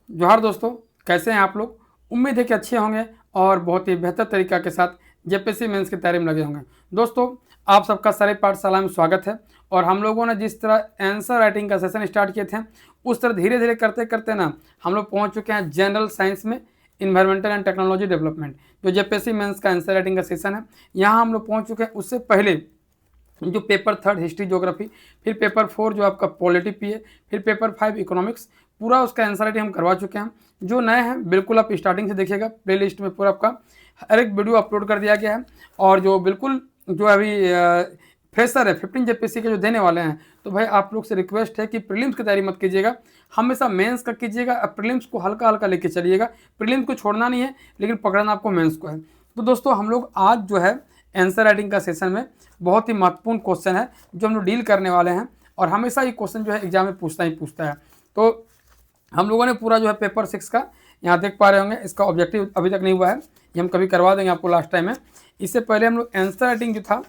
जोहार दोस्तों, कैसे हैं आप लोग। उम्मीद है कि अच्छे होंगे और बहुत ही बेहतर तरीका के साथ जेपीएससी मेंस की तैयारी में लगे होंगे। दोस्तों, आप सबका सारे पाठशाला में स्वागत है। और हम लोगों ने जिस तरह आंसर राइटिंग का सेशन स्टार्ट किए थे, उस तरह धीरे धीरे करते करते ना हम लोग पहुंच चुके हैं जनरल साइंस में, इन्वायरमेंटल एंड टेक्नोलॉजी डेवलपमेंट, जो जेपीएससी मेंस का आंसर राइटिंग का सेशन है। यहाँ हम लोग पहुँच चुके हैं। उससे पहले जो पेपर 3 हिस्ट्री ज्योग्राफी, फिर पेपर 4 जो आपका पॉलिटी पी है, फिर पेपर 5 इकोनॉमिक्स, पूरा उसका आंसर राइटिंग हम करवा चुके हैं। जो नए हैं बिल्कुल आप स्टार्टिंग से देखिएगा, प्ले लिस्ट में पूरा आपका हर एक वीडियो अपलोड कर दिया गया है। और जो बिल्कुल जो अभी फ्रेशर है 15 जेपीएससी के जो देने वाले हैं, तो भाई आप लोग से रिक्वेस्ट है कि प्रीलिम्स की तैयारी मत कीजिएगा, हमेशा मेंस का कीजिएगा। प्रीलिम्स को हल्का हल्का लेके चलिएगा, प्रीलिम्स को छोड़ना नहीं है, लेकिन पकड़ना आपको मेंस को है। तो दोस्तों, हम लोग आज जो है आंसर राइटिंग का सेशन में बहुत ही महत्वपूर्ण क्वेश्चन है जो हम लोग डील करने वाले हैं। और हमेशा ये क्वेश्चन जो है एग्जाम में पूछता ही पूछता है। तो हम लोगों ने पूरा जो है पेपर 6 का यहाँ देख पा रहे होंगे, इसका ऑब्जेक्टिव अभी तक नहीं हुआ है, ये हम कभी करवा देंगे आपको लास्ट टाइम में। इससे पहले हम लोग आंसर राइटिंग जो था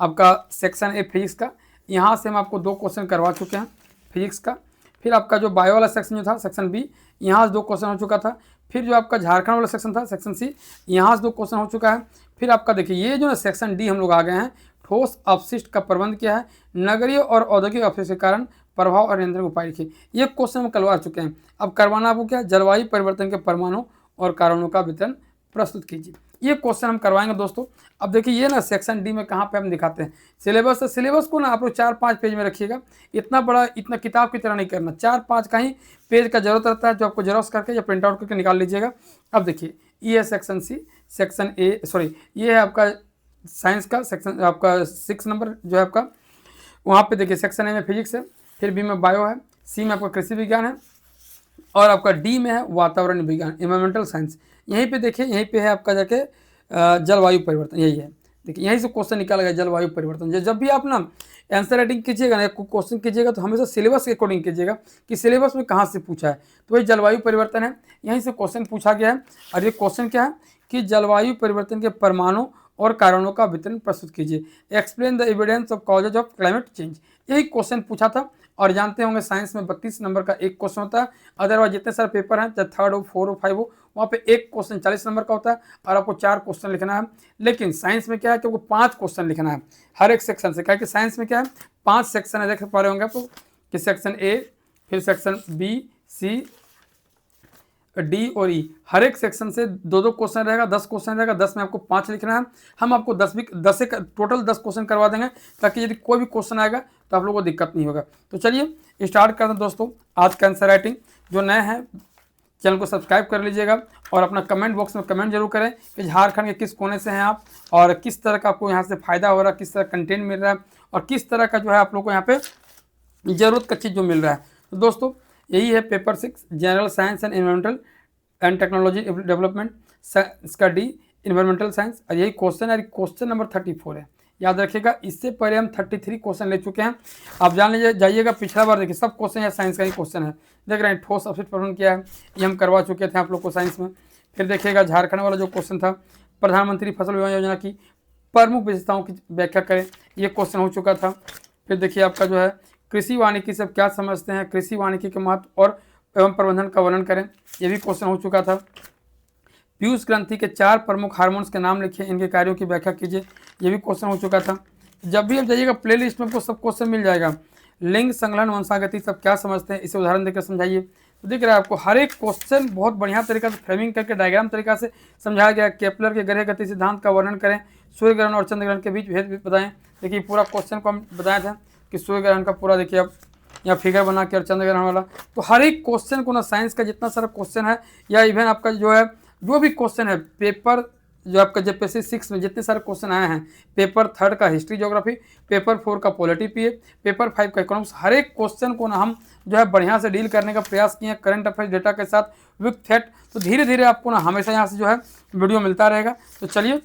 आपका सेक्शन ए फिजिक्स का, यहाँ से हम आपको 2 क्वेश्चन करवा चुके हैं फिजिक्स का। फिर आपका जो बायो वाला सेक्शन जो था सेक्शन बी, यहाँ से 2 क्वेश्चन हो चुका था। फिर जो आपका झारखंड वाला सेक्शन था सेक्शन सी, यहाँ से 2 क्वेश्चन हो चुका है। फिर आपका देखिए ये जो है सेक्शन डी हम लोग आ गए हैं, ठोस अपशिष्ट का प्रबंध क्या है, नगरीय और औद्योगिक अपशिष्ट के कारण प्रभाव और नियंत्रण उपाय लिखिए। ये क्वेश्चन हम करवा चुके हैं। अब करवाना आपको क्या, जलवायु परिवर्तन के परमाणु और कारणों का वितरण प्रस्तुत कीजिए। ये क्वेश्चन हम करवाएंगे दोस्तों। अब देखिए ये ना सेक्शन डी में कहाँ पे हम दिखाते हैं सिलेबस है। सिलेबस को ना आप लोग 4-5 पेज में रखिएगा, इतना बड़ा इतना किताब की तरह नहीं करना, 4-5 का ही पेज का जरूरत रहता है, जो आपको जेरोक्स करके या प्रिंट आउट करके निकाल लीजिएगा। अब देखिए ये है section C, section A sorry ये है आपका साइंस का सेक्शन, आपका 6 नंबर जो है आपका। वहाँ पे देखिए सेक्शन ए में फिजिक्स है, फिर बी में बायो है, सी में आपका कृषि विज्ञान है, और आपका डी में है वातावरण विज्ञान इन्वायरमेंटल साइंस। यहीं पे देखिए यहीं पे है आपका जाके जलवायु परिवर्तन, यही है। देखिए यहीं से क्वेश्चन निकाला गया जलवायु परिवर्तन। जब भी आप ना आंसर राइटिंग कीजिएगा ना, क्वेश्चन कीजिएगा, तो हमेशा सिलेबस के अकॉर्डिंग कीजिएगा कि सिलेबस में कहाँ से पूछा है। तो वही जलवायु परिवर्तन है, यहीं से क्वेश्चन पूछा गया है। और ये क्वेश्चन क्या है कि जलवायु परिवर्तन के परमाणु और कारणों का वितरण प्रस्तुत कीजिए, explain the evidence of causes of climate change. यही क्वेश्चन पूछा था। और जानते होंगे साइंस में 32 नंबर का एक क्वेश्चन होता है, अदरवाइज जितने सारे पेपर हैं चाहे 3rd हो 4 हो 5 हो, वहाँ पे एक क्वेश्चन 40 नंबर का होता है और आपको 4 क्वेश्चन लिखना है। लेकिन साइंस में क्या है कि आपको 5 क्वेश्चन लिखना है हर एक सेक्शन से, क्या कि साइंस में क्या है 5 सेक्शन है, देख पा रहे होंगे आपको कि सेक्शन ए, फिर सेक्शन बी, सी, डी और ई, हर एक सेक्शन से 2-2 क्वेश्चन रहेगा, 10 क्वेश्चन रहेगा, 10 में आपको 5 लिखना है। हम आपको 10 से टोटल 10 क्वेश्चन करवा देंगे, ताकि यदि कोई भी क्वेश्चन आएगा तो आप लोगों को दिक्कत नहीं होगा। तो चलिए स्टार्ट करते हैं दोस्तों आज का आंसर राइटिंग। जो नए हैं चैनल को सब्सक्राइब कर लीजिएगा और अपना कमेंट बॉक्स में कमेंट जरूर करें कि झारखंड के किस कोने से हैं आप, और किस तरह का आपको यहाँ से फ़ायदा हो रहा है, किस तरह कंटेंट मिल रहा है, और किस तरह का जो है आप लोग को यहाँ पे ज़रूरत का चीज़ जो मिल रहा है। तो दोस्तों यही है paper 6 general science and environmental and technology development, इसका डी इन्वायरमेंटल साइंस, और यही क्वेश्चन है। क्वेश्चन नंबर 34 है, याद रखिएगा। इससे पहले हम 33 क्वेश्चन ले चुके हैं। आप जान लीजिए जाइएगा पिछला बार, देखिए सब क्वेश्चन या साइंस का ही क्वेश्चन है। देख रहे हैं ठोस अपशिष्ट प्रबंधन क्या है, ये हम करवा चुके थे आप लोग को साइंस में। फिर देखिएगा झारखंड वाला जो क्वेश्चन था, प्रधानमंत्री फसल बीमा योजना की प्रमुख विशेषताओं की व्याख्या करें, ये क्वेश्चन हो चुका था। फिर देखिए आपका जो है कृषि वानिकी से क्या समझते हैं, कृषि वानिकी के महत्व और एवं प्रबंधन का वर्णन करें, ये भी क्वेश्चन हो चुका था। पीयूष ग्रंथि के 4 प्रमुख हार्मोन्स के नाम लिखिए, इनके कार्यों की व्याख्या कीजिए, ये भी क्वेश्चन हो चुका था। जब भी आप जाइएगा प्ले लिस्ट में आपको सब क्वेश्चन मिल जाएगा। लिंग संलग्न वंशागति सब क्या समझते हैं, इसे उदाहरण देकर समझाइए। तो दिख रहा है आपको हर एक क्वेश्चन बहुत बढ़िया तरीका से फ्रेमिंग करके डायग्राम तरीका से समझाया गया। केपलर के ग्रह गति सिद्धांत का वर्णन करें, सूर्य ग्रहण और चंद्र ग्रहण के बीच भेद बताएं। देखिए पूरा क्वेश्चन को हम बताया था कि सूर्य ग्रहण का पूरा देखिए आप या फिगर बना के, और चंद्र ग्रहण वाला। तो हर एक क्वेश्चन को ना साइंस का जितना सारा क्वेश्चन है, या इवन आपका जो है जो भी क्वेश्चन है पेपर जो आपका जेपीएससी 6 में जितने सारे क्वेश्चन आए हैं, पेपर 3 का हिस्ट्री ज्योग्राफी, पेपर 4 का पॉलिटी पीए, पेपर 5 का इकोनॉमिक्स, हर एक क्वेश्चन को ना हम जो है बढ़िया से डील करने का प्रयास किए करंट अफेयर्स डेटा के साथ विथ फैक्ट। तो धीरे धीरे आपको ना हमेशा यहाँ से जो है वीडियो मिलता रहेगा। तो चलिए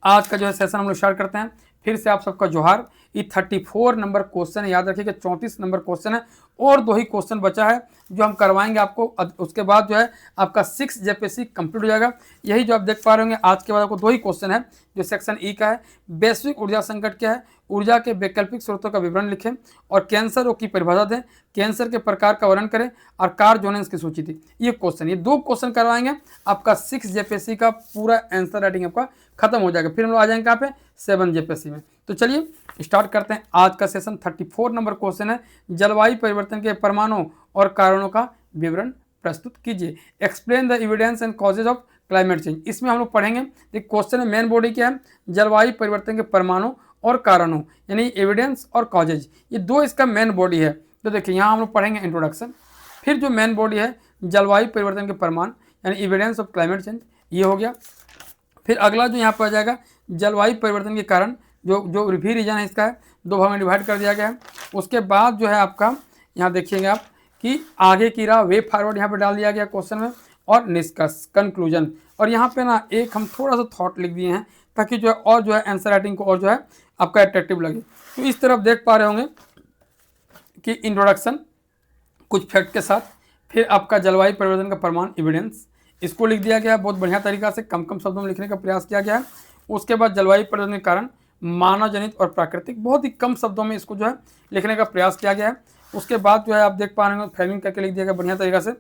आज का जो है सेशन हम लोग स्टार्ट करते हैं। फिर से आप सबका जोहार। ये 34 नंबर क्वेश्चन है, याद रखिएगा 34 नंबर क्वेश्चन है, और 2 ही क्वेश्चन बचा है जो हम करवाएंगे आपको। उसके बाद जो है आपका 6 जेपीएससी कंप्लीट हो जाएगा। यही जो आप देख पा रहे होंगे आज के बाद आपको 2 ही क्वेश्चन है, जो सेक्शन ई का है, वैश्विक ऊर्जा संकट क्या है, ऊर्जा के वैकल्पिक स्रोतों का विवरण लिखें और कैंसर रोग की परिभाषा दें, कैंसर के प्रकार का वर्णन करें और कार्जोनेंस की सूची दी। ये क्वेश्चन, ये 2 क्वेश्चन करवाएंगे, आपका 6 जेपीएससी का पूरा आंसर राइटिंग आपका खत्म हो जाएगा। फिर हम लोग आ जाएंगे कहाँ पे, 7 जेपीएससी में। तो चलिए स्टार्ट करते हैं आज का सेशन। 34 नंबर क्वेश्चन है, जलवायु परिवर्तन के परमाणु और कारणों का विवरण प्रस्तुत कीजिए। Explain the evidence and causes of climate change. इसमें हम लोग पढ़ेंगे, एक क्वेश्चन है, मेन बॉडी क्या है, जलवायु परिवर्तन के परमाणु और कारणों, यानी एविडेंस और कॉजेज, ये 2 इसका मेन बॉडी है। तो देखिए यहाँ हम लोग पढ़ेंगे इंट्रोडक्शन, फिर जो मेन बॉडी है जलवायु परिवर्तन के परमाणु यानी एविडेंस ऑफ क्लाइमेट चेंज, ये हो गया। फिर अगला जो यहाँ पर आ जाएगा जलवायु परिवर्तन के कारण, जो भी रीजन है इसका है, 2 भाग में डिवाइड कर दिया गया है। उसके बाद जो है आपका यहाँ देखिएगा आप कि आगे की राह, वे फॉरवर्ड यहाँ पे डाल दिया गया क्वेश्चन में, और निष्कर्ष, कंक्लूजन। और यहाँ पे ना एक हम थोड़ा सा थॉट लिख दिए हैं ताकि जो है और जो है आंसर राइटिंग को और जो है आपका अट्रैक्टिव लगे। तो इस तरफ देख पा रहे होंगे कि इंट्रोडक्शन कुछ फैक्ट के साथ, फिर आपका जलवायु परिवर्तन का प्रमाण एविडेंस, इसको लिख दिया गया है बहुत बढ़िया तरीका से, कम कम शब्दों में लिखने का प्रयास किया गया है। उसके बाद जलवायु परिवर्तन के कारण मानव जनित और प्राकृतिक, बहुत ही कम शब्दों में इसको जो है लिखने का प्रयास किया गया है। उसके बाद जो है आप देख पा रहे हैं फ्रेमिंग करके लिख दिया गया बढ़िया तरीका से।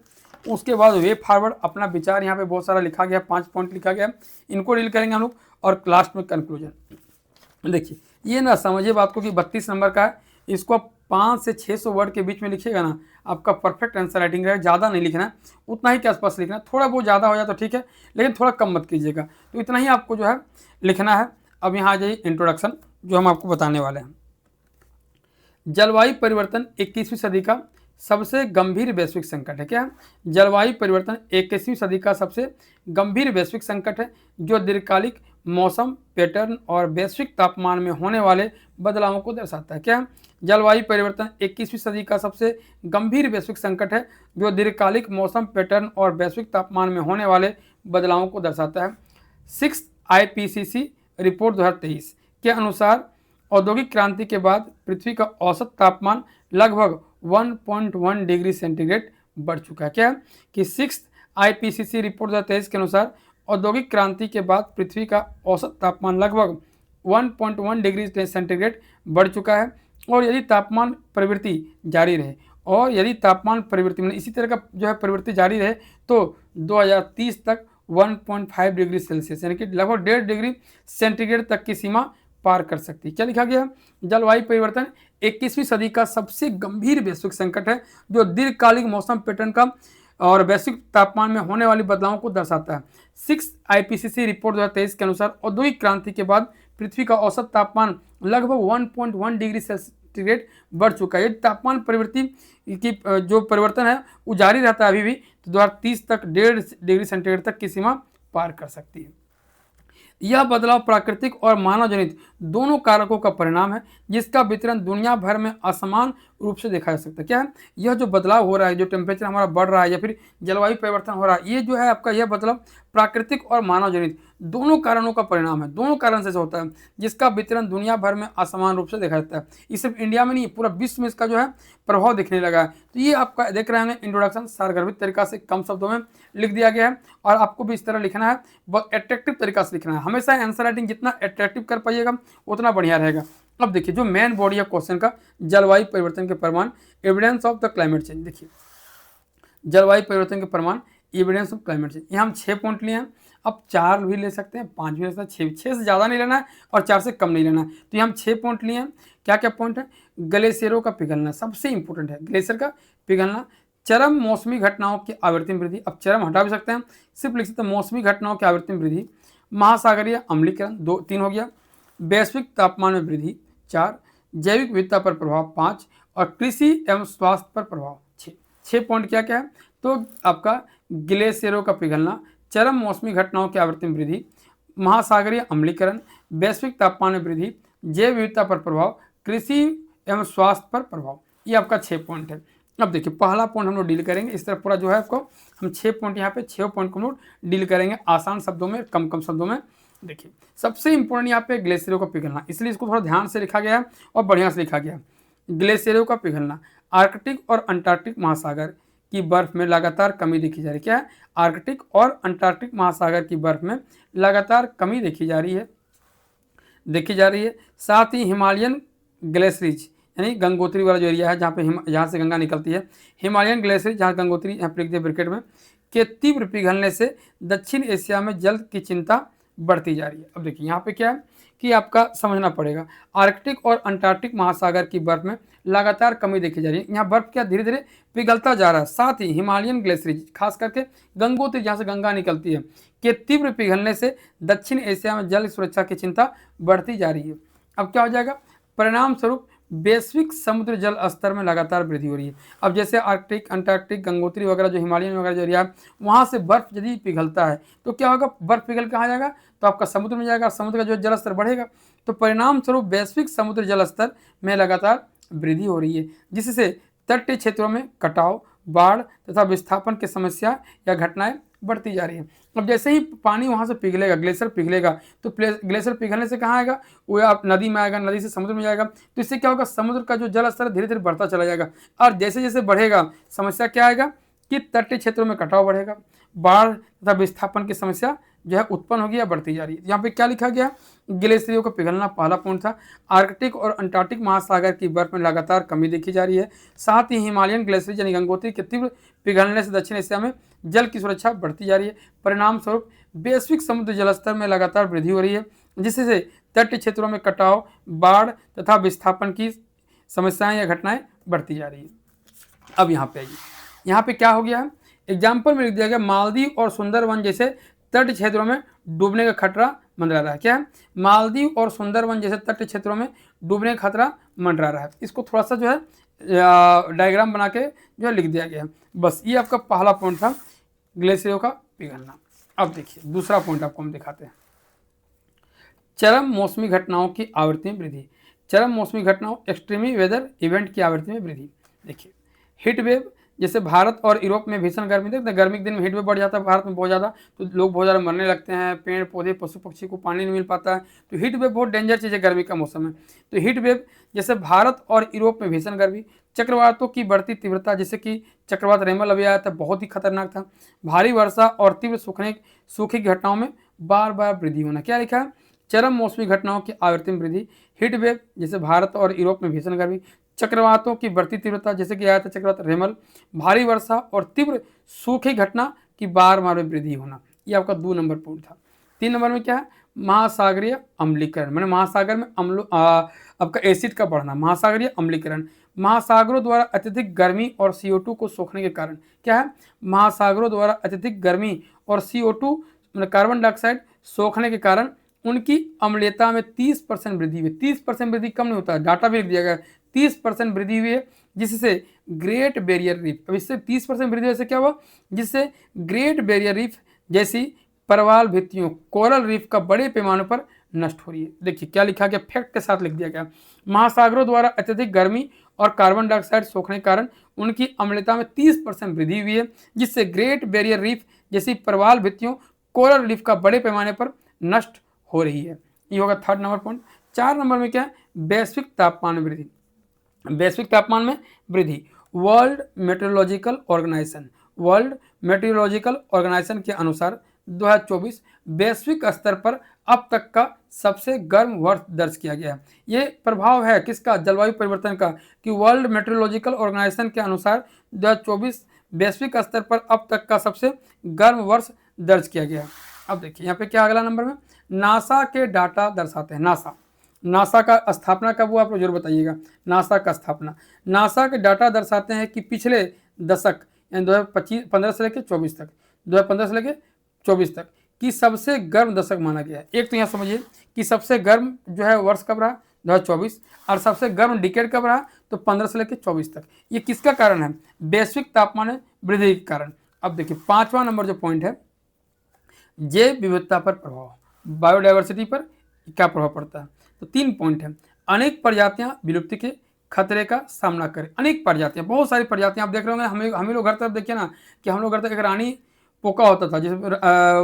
उसके बाद वे फॉरवर्ड, अपना विचार यहाँ पे बहुत सारा लिखा गया, 5 पॉइंट लिखा गया, इनको डील करेंगे हम लोग। और लास्ट में कंक्लूजन। देखिए ये ना समझिए बात को कि 32 नंबर का है, इसको 500 से 600 वर्ड के बीच में लिखिएगा ना, आपका परफेक्ट आंसर राइटिंग रहेगा। ज़्यादा नहीं लिखना है, उतना ही के आसपास लिखना है, थोड़ा बहुत ज़्यादा हो जाए तो ठीक है, लेकिन थोड़ा कम मत कीजिएगा। तो इतना ही आपको जो है लिखना है। अब यहाँ आ जाइए इंट्रोडक्शन, जो हम आपको बताने वाले हैं। जलवायु परिवर्तन 21वीं सदी का सबसे गंभीर वैश्विक संकट है। क्या? जलवायु परिवर्तन 21वीं सदी का सबसे गंभीर वैश्विक संकट है, जो दीर्घकालिक मौसम पैटर्न और वैश्विक तापमान में होने वाले बदलावों को दर्शाता है। क्या? जलवायु परिवर्तन 21वीं सदी का सबसे गंभीर वैश्विक संकट है, जो दीर्घकालिक मौसम पैटर्न और वैश्विक तापमान में होने वाले बदलावों को दर्शाता है। 6 IPCC रिपोर्ट 2023 के अनुसार औद्योगिक क्रांति के बाद पृथ्वी का औसत तापमान लगभग 1.1 डिग्री सेंटीग्रेड बढ़ चुका है। क्या? कि 6 IPCC रिपोर्ट 2023 के अनुसार औद्योगिक क्रांति के बाद पृथ्वी का औसत तापमान लगभग 1.1 डिग्री सेंटीग्रेड बढ़ चुका है। और यदि तापमान प्रवृत्ति जारी रहे, और यदि तापमान प्रवृत्ति में इसी तरह का जो है प्रवृत्ति जारी रहे, तो 2030 तक 1.5 डिग्री सेल्सियस यानी कि लगभग 1.5 डिग्री सेंटीग्रेड तक की सीमा पार कर सकती है। क्या लिखा गया? जलवायु परिवर्तन 21वीं सदी का सबसे गंभीर वैश्विक संकट है, जो दीर्घकालिक मौसम पैटर्न का और वैश्विक तापमान में होने वाली बदलावों को दर्शाता है। 6 IPCC रिपोर्ट 2023 के अनुसार औद्योगिक क्रांति के बाद पृथ्वी का औसत तापमान लगभग 1.1 डिग्री सेंटीग्रेड बढ़ चुका है। यदि तापमान प्रवृत्ति की जो परिवर्तन है वो जारी रहता है अभी भी, तो 2030 तक 1.5 डिग्री सेंटीग्रेड तक की सीमा पार कर सकती है। यह बदलाव प्राकृतिक और मानव जनित दोनों कारकों का परिणाम है, जिसका वितरण दुनिया भर में असमान रूप से देखा जा सकता है। क्या है? यह जो बदलाव हो रहा है, जो टेम्परेचर हमारा बढ़ रहा है या फिर जलवायु परिवर्तन हो रहा है, ये जो है आपका यह बदलाव प्राकृतिक और मानव जनित दोनों कारणों का परिणाम है, दोनों कारण से होता है, जिसका वितरण दुनिया भर में असमान रूप से देखा जाता है। ये सिर्फ इंडिया में नहीं, पूरा विश्व में इसका जो है प्रभाव दिखने लगा है। तो ये आपका देख रहे हैं इंट्रोडक्शन सारगर्भित तरीका से कम शब्दों में लिख दिया गया है, और आपको भी इस तरह लिखना है, बहुत अट्रैक्टिव तरीका से लिखना है। हमेशा आंसर राइटिंग जितना अट्रैक्टिव कर पाइएगा उतना बढ़िया रहेगा। अब देखिए जो मेन बॉडी है क्वेश्चन का, जलवायु परिवर्तन के प्रमाण, evidence of the climate change. देखिए जलवायु परिवर्तन के प्रमाण, एविडेंस ऑफ क्लाइमेट चेंज, यहाँ हम 6 पॉइंट लिए हैं। अब 4 भी ले सकते हैं, 5 भी ले सकते हैं, 6 से ज़्यादा नहीं लेना है और 4 से कम नहीं लेना है। तो यहाँ हम 6 पॉइंट लिए हैं। क्या क्या पॉइंट है? ग्लेशियरों का पिघलना सबसे इंपॉर्टेंट है, ग्लेशियर का पिघलना, चरम मौसमी घटनाओं की आवृत्ति में वृद्धि, अब चरम हटा भी सकते हैं, सिर्फ लिख सकते हैं मौसमी घटनाओं की आवृत्ति में वृद्धि, महासागरीय अम्लीकरण 3 हो गया, वैश्विक तापमान में वृद्धि 4, जैविक विविधता पर प्रभाव 5, और कृषि एवं स्वास्थ्य पर प्रभाव 6। 6 पॉइंट क्या क्या है? तो आपका ग्लेशियरों का पिघलना, चरम मौसमी घटनाओं की आवृत्ति में वृद्धि, महासागरीय अम्लीकरण, वैश्विक तापमान में वृद्धि, जैव विविधता पर प्रभाव, कृषि एवं स्वास्थ्य पर प्रभाव, ये आपका 6 पॉइंट है। अब देखिए पहला पॉइंट हम लोग डील करेंगे, इस तरह पूरा जो है आपको हम 6 पॉइंट यहाँ पे 6 पॉइंट को हम लोग डील करेंगे, आसान शब्दों में, कम कम शब्दों में। देखिए सबसे इंपॉर्टेंट यहाँ पे ग्लेशियरों का पिघलना, इसलिए इसको थोड़ा ध्यान से लिखा गया है और बढ़िया से लिखा गया है। ग्लेशियरों का पिघलना, आर्कटिक और अंटार्कटिक महासागर की बर्फ में लगातार कमी देखी जा रही है। क्या है? आर्कटिक और अंटार्कटिक महासागर की बर्फ में लगातार कमी देखी जा रही है। देखी जा रही है। साथ ही हिमालयन ग्लेशियर्स यानी गंगोत्री वाला जो एरिया है जहाँ से गंगा निकलती है, हिमालयन ग्लेशियर जहाँ गंगोत्री यहाँ पर लिख दिया ब्रैकेट में, के तीव्र पिघलने से दक्षिण एशिया में जल की चिंता बढ़ती जा रही है। अब देखिए यहाँ पे क्या है कि आपका समझना पड़ेगा, आर्कटिक और अंटार्कटिक महासागर की बर्फ में लगातार कमी देखी जा रही है। यहाँ बर्फ क्या धीरे धीरे पिघलता जा रहा है। साथ ही हिमालयन ग्लेशियर खास करके गंगोत्री जहाँ से गंगा निकलती है के तीव्र पिघलने से दक्षिण एशिया में जल सुरक्षा की चिंता बढ़ती जा रही है। अब क्या हो जाएगा, परिणाम स्वरूप वैश्विक समुद्र जल स्तर में लगातार वृद्धि हो रही है। अब जैसे आर्कटिक, अंटार्कटिक, गंगोत्री वगैरह जो हिमालयन वगैरह जो एरिया है वहाँ से बर्फ यदि पिघलता है तो क्या होगा, बर्फ पिघल कहाँ जाएगा, तो आपका समुद्र में जाएगा, समुद्र का जो जल स्तर बढ़ेगा, तो परिणाम स्वरूप वैश्विक समुद्र जल स्तर में लगातार वृद्धि हो रही है, जिससे तटीय क्षेत्रों में कटाव, बाढ़ तथा विस्थापन की समस्या या घटनाएं बढ़ती जा रही है। अब जैसे ही पानी वहाँ से पिघलेगा, ग्लेशियर पिघलेगा, तो ग्लेशियर पिघलने से कहाँ आएगा, वो आप नदी में आएगा, नदी से समुद्र में जाएगा, तो इससे क्या होगा, समुद्र का जो जल स्तर धीरे धीरे बढ़ता चला जाएगा। और जैसे जैसे बढ़ेगा समस्या क्या आएगा कि तटीय क्षेत्रों में कटाव बढ़ेगा, बाढ़ तथा विस्थापन की समस्या जो है उत्पन्न होगी या बढ़ती जा रही है। यहाँ पे क्या लिखा गया, ग्लेशियरों का पिघलना पहला पॉइंट था। आर्कटिक और अंटार्कटिक महासागर की बर्फ में लगातार कमी देखी जा रही है। साथ ही हिमालयन ग्लेशियर यानी गंगोत्री के तीव्र पिघलने से दक्षिण एशिया में जल की सुरक्षा बढ़ती जा रही है। परिणाम स्वरूप वैश्विक समुद्र जलस्तर में लगातार वृद्धि हो रही है, जिससे तटीय क्षेत्रों में कटाव, बाढ़ तथा विस्थापन की समस्याएं या घटनाएं बढ़ती जा रही है। अब यहाँ पे आइए, यहाँ पे क्या हो गया है, एग्जाम्पल में लिख दिया गया, मालदीव और सुंदरवन जैसे तटीय क्षेत्रों में डूबने का खतरा मंडरा रहा है। क्या है, मालदीव और सुंदरवन जैसे तटीय क्षेत्रों में डूबने का खतरा मंडरा रहा है। इसको थोड़ा सा जो है डायग्राम बना के जो है लिख दिया गया है। बस ये आपका पहला पॉइंट था, ग्लेशियरों का पिघलना। अब देखिए दूसरा पॉइंट आपको हम दिखाते हैं, चरम मौसमी घटनाओं की आवृत्ति में वृद्धि। चरम मौसमी घटनाओं, एक्सट्रीमी वेदर इवेंट की आवृत्ति में वृद्धि। देखिए हीट वेव, जैसे भारत और यूरोप में भीषण गर्मी, देखते गर्मी के दिन में हीट वेव बढ़ जाता है भारत में बहुत ज़्यादा, तो लोग बहुत ज़्यादा मरने लगते हैं, पेड़ पौधे पशु पक्षी को पानी नहीं मिल पाता है, तो हीट वेव बहुत डेंजर चीज़ है गर्मी का मौसम है। तो हीट वेव जैसे भारत और यूरोप में भीषण गर्मी, चक्रवातों की बढ़ती तीव्रता, जैसे कि चक्रवात रेमल अभी आया था, बहुत ही खतरनाक था, भारी वर्षा और तीव्र सूखी घटनाओं में बार बार वृद्धि होना। क्या लिखा है, चरम मौसमी घटनाओं की आवृत्ति में वृद्धि, हीट वेव जैसे भारत और यूरोप में भीषण गर्मी, चक्रवातों की बढ़ती तीव्रता, जैसे कि आया था चक्रवात रेमल, भारी वर्षा और तीव्र सूखी घटना की बार बार वृद्धि होना। ये आपका 2 नंबर पॉइंट था। 3 नंबर में क्या है, महासागरीय अम्लीकरण, मैंने महासागर में आपका एसिड का बढ़ना, महासागरीय अम्लीकरण, महासागरों द्वारा अत्यधिक गर्मी और CO2 को सोखने के कारण। क्या है, महासागरों द्वारा अत्यधिक गर्मी और CO2 कार्बन डाइऑक्साइड सोखने के कारण उनकी अम्लीयता में 30% वृद्धि हुई। 30% वृद्धि कम नहीं होता है, डाटा भी लिख दिया गया, 30% वृद्धि हुई है, जिससे ग्रेट बैरियर रीफ, अब इससे 30% वृद्धि वैसे क्या हुआ, जिससे ग्रेट बैरियर रीफ जैसी प्रवाल भित्तियों, कोरल रीफ का बड़े पैमाने पर नष्ट हो रही है। देखिए क्या लिखा गया, फैक्ट के साथ लिख दिया गया, महासागरों द्वारा अत्यधिक गर्मी और कार्बन डाइऑक्साइड सोखने के कारण उनकी अम्लता में 30% वृद्धि हुई है, जिससे ग्रेट बैरियर रीफ जैसी प्रवाल भित्तियों, कोरल रीफ का बड़े पैमाने पर नष्ट हो रही है। ये होगा 3rd नंबर पॉइंट। 4 नंबर में क्या है, वैश्विक तापमान में वृद्धि। वैश्विक तापमान में वृद्धि, वर्ल्ड मेट्रोलॉजिकल ऑर्गेनाइजेशन के अनुसार 2024 वैश्विक स्तर पर अब तक का सबसे गर्म वर्ष दर्ज किया गया है। ये प्रभाव है किसका, जलवायु परिवर्तन का, कि वर्ल्ड मेट्रोलॉजिकल ऑर्गेनाइजेशन के अनुसार 2024 वैश्विक स्तर पर अब तक का सबसे गर्म वर्ष दर्ज किया गया है। अब देखिए यहाँ पे क्या अगला नंबर में, नासा के डाटा दर्शाते हैं, नासा का स्थापना कब हुआ, आप लोग जरूर बताइएगा। नासा का स्थापना, नासा के डाटा दर्शाते हैं कि पिछले दशक यानी 2015 से लेकर 24 तक, 2015 से लेकर 24 तक की सबसे गर्म दशक माना गया है। एक तो यहाँ समझिए कि सबसे गर्म जो है वर्ष कब रहा, 2024, और सबसे गर्म डिकेड कब रहा, तो 15 से लेकर 24 तक। ये किसका कारण है, वैश्विक तापमान में वृद्धि के कारण। अब देखिए 5वां नंबर जो पॉइंट है, जैव विविधता पर प्रभाव, बायोडाइवर्सिटी पर क्या प्रभाव पड़ता है। तो 3 पॉइंट है, अनेक प्रजातियां विलुप्ति के खतरे का सामना करें। अनेक प्रजातियां, बहुत सारी प्रजातियां आप देख रहे होंगे, हम लोग घर तरफ देखिए ना, कि हम लोग घर तक एक रानी पोका होता था, जिसमें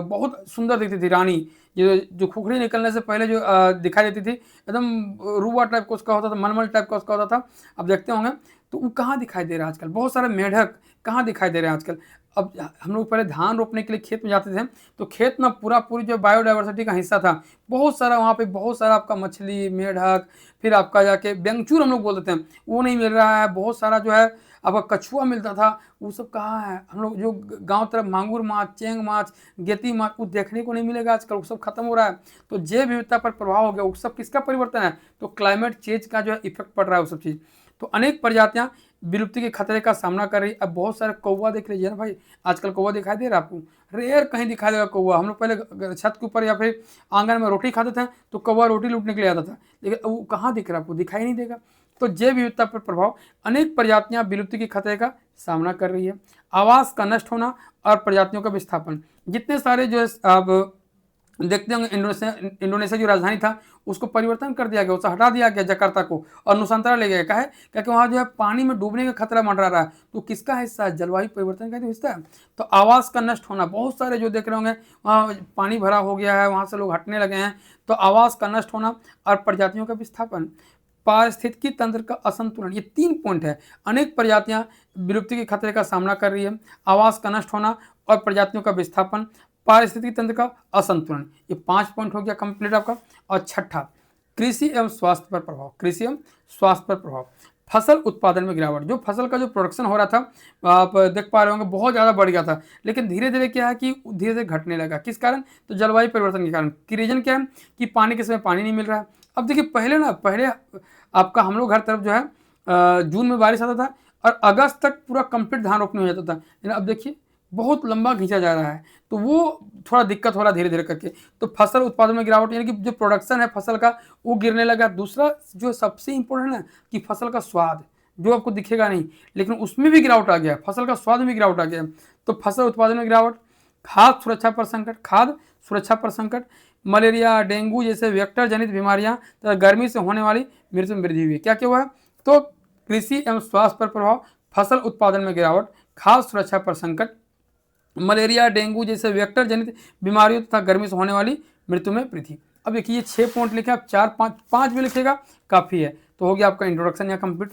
बहुत सुंदर दिखती थी रानी, जो खुखड़ी निकलने से पहले जो दिखाई देती थी, एकदम रूबा टाइप का उसका होता था, मलमल टाइप का उसका होता था। आप देखते होंगे तो वो कहाँ दिखाई दे रहा है आजकल? बहुत सारे मेंढक कहाँ दिखाई दे रहे हैं आजकल? अब हम लोग पहले धान रोपने के लिए खेत में जाते थे, तो खेत ना पूरी जो बायोडायवर्सिटी का हिस्सा था, बहुत सारा वहाँ पे बहुत सारा आपका मछली, मेंढक, फिर आपका जाके बेंगचूर हम लोग बोल देते हैं, वो नहीं मिल रहा है। बहुत सारा जो है आपका कछुआ मिलता था, वो सब कहाँ है? हम लोग जो गाँव तरफ मांगुर माछ, चेंग माछ, गेती माछ, वो देखने को नहीं मिलेगा आजकल, वो सब खत्म हो रहा है। तो जैव विविधता पर प्रभाव हो गया, वो सब किसका परिवर्तन है? तो क्लाइमेट चेंज का जो है इफेक्ट पड़ रहा है वो सब चीज़। तो अनेक प्रजातियां विलुप्ति के खतरे का सामना कर रही। अब बहुत सारे कौवा देख लीजिए ना भाई, आजकल कौवा दिखाई दे रहा है आपको? रेयर कहीं दिखाई देगा कौवा। हम लोग पहले छत के ऊपर या फिर आंगन में रोटी खाते थे तो कौवा रोटी लूटने के लिए आता था, लेकिन वो कहाँ दिख रहा है आपको? दिखाई नहीं देगा। तो जैव विविधता पर प्रभाव, अनेक प्रजातियां विलुप्ति के खतरे का सामना कर रही है। आवास का नष्ट होना और प्रजातियों का विस्थापन, जितने सारे जो है अब देखते होंगे इंडोनेशिया जो राजधानी था उसको परिवर्तन कर दिया गया, उसे हटा दिया गया जकार्ता को, और नुसांतरा ले गया। कहा है क्योंकि वहाँ जो है पानी में डूबने का खतरा मंडरा रहा है। तो किसका हिस्सा है? जलवायु परिवर्तन का हिस्सा है। तो आवास का नष्ट होना, बहुत सारे जो देख रहे होंगे वहाँ पानी भरा हो गया है, वहाँ से लोग हटने लगे हैं। तो आवास का नष्ट होना और प्रजातियों का विस्थापन, पारिस्थितिकी तंत्र का असंतुलन, ये 3 पॉइंट है। अनेक प्रजातियां विलुप्ति के खतरे का सामना कर रही है, आवास का नष्ट होना और प्रजातियों का विस्थापन, पारिस्थितिकी तंत्र का असंतुलन, ये 5 पॉइंट हो गया कंप्लीट आपका। और छठा, कृषि एवं स्वास्थ्य पर प्रभाव, कृषि एवं स्वास्थ्य पर प्रभाव, फसल उत्पादन में गिरावट। जो फसल का जो प्रोडक्शन हो रहा था आप देख पा रहे होंगे बहुत ज़्यादा बढ़ गया था, लेकिन धीरे धीरे क्या है कि धीरे धीरे घटने लगा। किस कारण? तो जलवायु परिवर्तन के कारण। कि रीजन क्या है कि पानी के समय पानी नहीं मिल रहा है। अब देखिए पहले आपका हम लोग हर तरफ जो है जून में बारिश आता था और अगस्त तक पूरा कंप्लीट धान रोपनी हो जाता था, लेकिन अब देखिए बहुत लंबा खींचा जा रहा है। तो वो थोड़ा दिक्कत हो रहा है धीरे धीरे करके। तो फसल उत्पादन में गिरावट, यानी कि जो प्रोडक्शन है फसल का वो गिरने लगा। दूसरा जो सबसे इंपॉर्टेंट है कि फसल का स्वाद जो आपको दिखेगा नहीं, लेकिन उसमें भी गिरावट आ गया, फसल का स्वाद में भी गिरावट आ गया। तो फसल उत्पादन में गिरावट, खाद्य सुरक्षा पर संकट, खाद्य सुरक्षा पर संकट, मलेरिया, डेंगू जैसे वेक्टर जनित बीमारियां तथा गर्मी से होने वाली मृत्यु में वृद्धि हुई। क्या क्या हुआ है? तो कृषि एवं स्वास्थ्य पर प्रभाव, फसल उत्पादन में गिरावट, खाद्य सुरक्षा पर संकट, मलेरिया, डेंगू जैसे वेक्टर जनित बीमारियों तथा गर्मी से होने वाली मृत्यु में वृद्धि। अब देखिए ये 6 पॉइंट लिखे, आप 4 5 भी लिखेगा काफ़ी है। तो हो गया आपका इंट्रोडक्शन यहाँ कंप्लीट।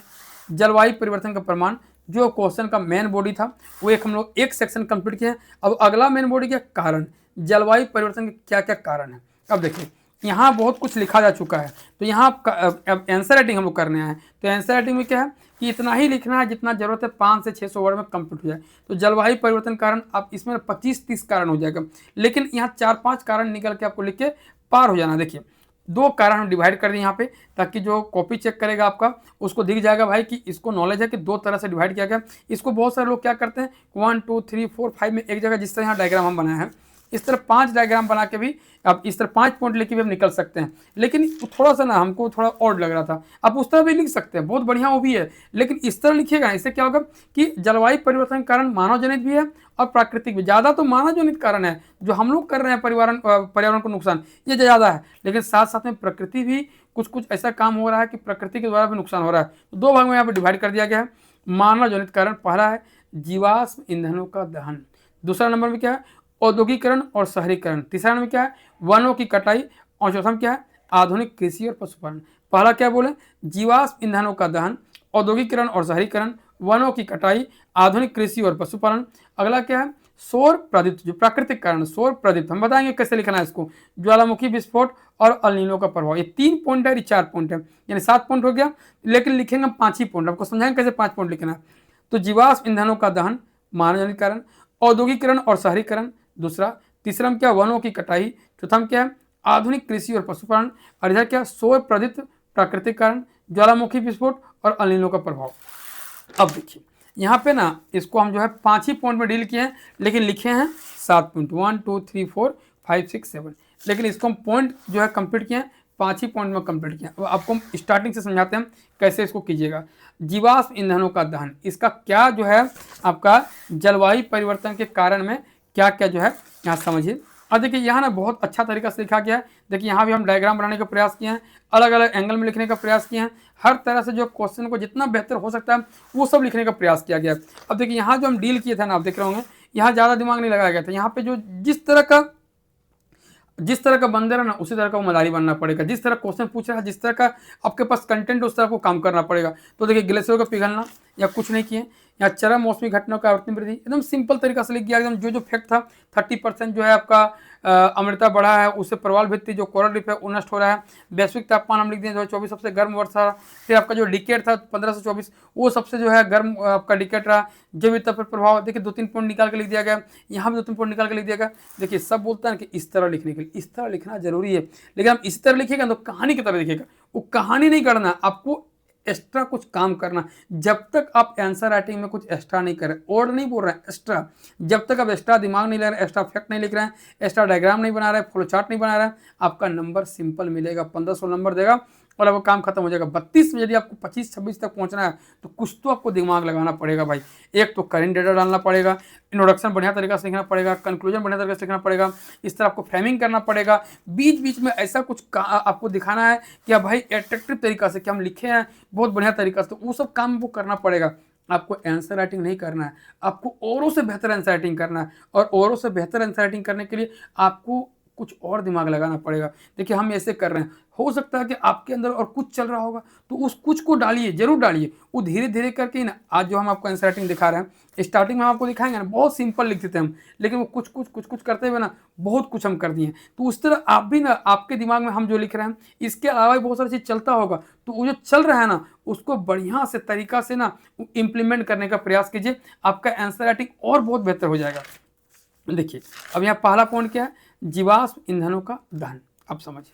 जलवायु परिवर्तन का प्रमाण, जो क्वेश्चन का मेन बॉडी था वो हम लोग एक सेक्शन कंप्लीट किया है। अब अगला मेन बॉडी क्या? कारण, जलवायु परिवर्तन के क्या क्या कारण है। अब देखिए यहाँ बहुत कुछ लिखा जा चुका है, तो यहाँ अब आंसर राइटिंग हम लोग करने आए हैं। तो आंसर राइटिंग में क्या है कि इतना ही लिखना है जितना जरूरत है, 5 से 600 वर्ड में कंप्लीट हो जाए। तो जलवायु परिवर्तन कारण, आप इसमें 25-30 कारण हो जाएगा, लेकिन यहाँ 4-5 कारण निकल के आपको लिख के पार हो जाना। देखिए 2 कारण हम डिवाइड कर दिए यहाँ पे, ताकि जो कॉपी चेक करेगा आपका उसको दिख जाएगा भाई कि इसको नॉलेज है कि 2 तरह से डिवाइड किया गया। इसको बहुत सारे लोग क्या करते हैं 1 2 3 4 5 में एक जगह, जिस तरह यहाँ डायग्राम हम बनाए हैं इस तरह 5 डायग्राम बना के भी आप इस तरह 5 पॉइंट लेके भी हम निकल सकते हैं। लेकिन थोड़ा सा ना हमको थोड़ा ऑड लग रहा था, आप उस तरह भी लिख सकते हैं, बहुत बढ़िया वो भी है, लेकिन इस तरह लिखिएगा। इससे क्या होगा कि जलवायु परिवर्तन के कारण मानव जनित भी है और प्राकृतिक भी। ज़्यादा तो मानव जनित कारण है जो हम लोग कर रहे हैं, पर्यावरण को नुकसान, ये ज़्यादा है, लेकिन साथ साथ में प्रकृति भी कुछ कुछ ऐसा काम हो रहा है कि प्रकृति के द्वारा भी नुकसान हो रहा है। तो 2 भाग में यहाँ पर डिवाइड कर दिया गया है। मानव जनित कारण पहला है जीवाश्म ईंधनों का दहन, दूसरा नंबर में क्या है औद्योगिकरण और शहरीकरण, तीसरा नंबर क्या है वनों की कटाई, और चौथा में क्या है आधुनिक कृषि और पशुपालन। पहला क्या बोले? जीवाश्म ईंधनों का दहन, औद्योगिकरण और शहरीकरण, वनों की कटाई, आधुनिक कृषि और पशुपालन। अगला क्या है सौर प्रदीप्त, जो प्राकृतिक कारण सौर प्रदीप्त, हम बताएंगे कैसे लिखना है इसको, ज्वालामुखी विस्फोट और अल नीनो का प्रभाव। ये 3 पॉइंट है, ये 4 पॉइंट है, यानी 7 पॉइंट हो गया, लेकिन लिखेंगे हम 5 ही पॉइंट। आपको समझाएंगे कैसे 5 पॉइंट लिखना है। तो जीवाश्म ईंधनों का दहन मानव जनित कारण, औद्योगिकरण और शहरीकरण दूसरा, तीसरा में क्या वनों की कटाई, चौथा में क्या है आधुनिक कृषि और पशुपालन, और इधर क्या सौर प्रदीप्त प्राकृतिक कारण, ज्वालामुखी विस्फोट और अल नीनो का प्रभाव। अब देखिए यहाँ पे ना इसको हम जो है 5 ही पॉइंट में डील किए हैं, लेकिन लिखे हैं 7 पॉइंट 1 2 3 4 5 6 7, लेकिन इसको हम पॉइंट जो है कंप्लीट किए हैं 5 ही पॉइंट में कंप्लीट किया। अब आपको हम स्टार्टिंग से समझाते हैं कैसे इसको कीजिएगा। जीवाश्म ईंधनों का दहन, इसका क्या जो है आपका जलवायु परिवर्तन के कारण में क्या क्या जो है यहाँ समझिए। और देखिए यहाँ ना बहुत अच्छा तरीका से लिखा गया है। देखिए यहाँ भी हम डायग्राम बनाने का प्रयास किए हैं, अलग अलग एंगल में लिखने का प्रयास किए हैं, हर तरह से जो क्वेश्चन को जितना बेहतर हो सकता है वो सब लिखने का प्रयास किया गया है। अब देखिए यहाँ जो हम डील किए थे ना, आप देख रहे होंगे यहाँ ज़्यादा दिमाग नहीं लगाया गया था। यहाँ पे जो जिस तरह का जिस तरह का बंदर है ना उसी तरह का वो मदारी बनना पड़ेगा। जिस तरह क्वेश्चन पूछ रहा है, जिस तरह का आपके पास कंटेंट है उस तरह को काम करना पड़ेगा। तो देखिए ग्लेशियर का पिघलना या कुछ नहीं किए, या चरम मौसमी घटनाओं का आवर्तन वृद्धि, एकदम सिंपल तरीका से लिख दिया एकदम। जो फैक्ट था 30% जो है आपका आर्द्रता बढ़ा है, उससे प्रवाल भित्ति जो कोरल रीफ है वो नष्ट हो रहा है। वैश्विक तापमान हम लिख दिए 2024 सबसे गर्म वर्ष रहा। फिर आपका जो डिकेट था 15 से 24 वो सबसे जो है गर्म आपका डिकेट रहा। जैव विविधता पर प्रभाव देखिए 2-3 पॉइंट निकाल के लिख दिया गया, यहाँ भी 2-3 पॉइंट निकाल के लिख दिया गया। देखिए सब बोलता है कि इस तरह लिखने के लिए, इस तरह लिखना जरूरी है, लेकिन आप इस तरह लिखिएगा तो कहानी की तरह लिखिएगा। वो कहानी नहीं करना, आपको एक्स्ट्रा कुछ काम करना। जब तक आप आंसर राइटिंग में कुछ एक्स्ट्रा नहीं करें, और नहीं बोल रहे हैं एक्स्ट्रा, जब तक आप एक्स्ट्रा दिमाग नहीं ले रहे हैं, एक्स्ट्रा फैक्ट नहीं लिख रहे हैं, एक्स्ट्रा डायग्राम नहीं बना रहे हैं, फ्लो चार्ट नहीं बना रहे हैं, आपका नंबर सिंपल मिलेगा, 1500 नंबर देगा और अब काम खत्म हो जाएगा। 32 में यदि आपको 25-26 तक पहुंचना है तो कुछ तो आपको दिमाग लगाना पड़ेगा भाई। एक तो करेंट डेटा डालना पड़ेगा, इंट्रोडक्शन बढ़िया तरीका से लिखना पड़ेगा, कंक्लूजन बढ़िया तरीके से लिखना पड़ेगा, इस तरह आपको फ्रेमिंग करना पड़ेगा। बीच बीच में ऐसा कुछ आपको दिखाना है कि भाई एट्रैक्टिव तरीका से कि हम लिखे हैं बहुत बढ़िया तरीका से, तो वो सब काम वो करना पड़ेगा। आपको आंसर राइटिंग नहीं करना है, आपको औरों से बेहतर आंसर राइटिंग करना है, और औरों से बेहतर आंसर राइटिंग करने के लिए आपको कुछ और दिमाग लगाना पड़ेगा। देखिए हम ऐसे कर रहे हैं, हो सकता है कि आपके अंदर और कुछ चल रहा होगा, तो उस कुछ को डालिए, जरूर डालिए। वो धीरे धीरे करके ही ना, आज जो हम आपको आंसर राइटिंग दिखा रहे हैं, स्टार्टिंग में हम आपको दिखाएंगे ना बहुत सिंपल लिख देते हैं हम, लेकिन वो कुछ कुछ करते हुए ना बहुत कुछ हम कर दिए। तो उस तरह आप भी ना, आपके दिमाग में हम जो लिख रहे हैं इसके अलावा भी बहुत सारी चीज़ चलता होगा, तो वो जो चल रहा है ना उसको बढ़िया से तरीका से ना इम्प्लीमेंट करने का प्रयास कीजिए, आपका आंसर राइटिंग और बहुत बेहतर हो जाएगा। देखिए अब यहाँ पहला पॉइंट क्या है, जीवाश्म ईंधनों का दहन। आप समझिए,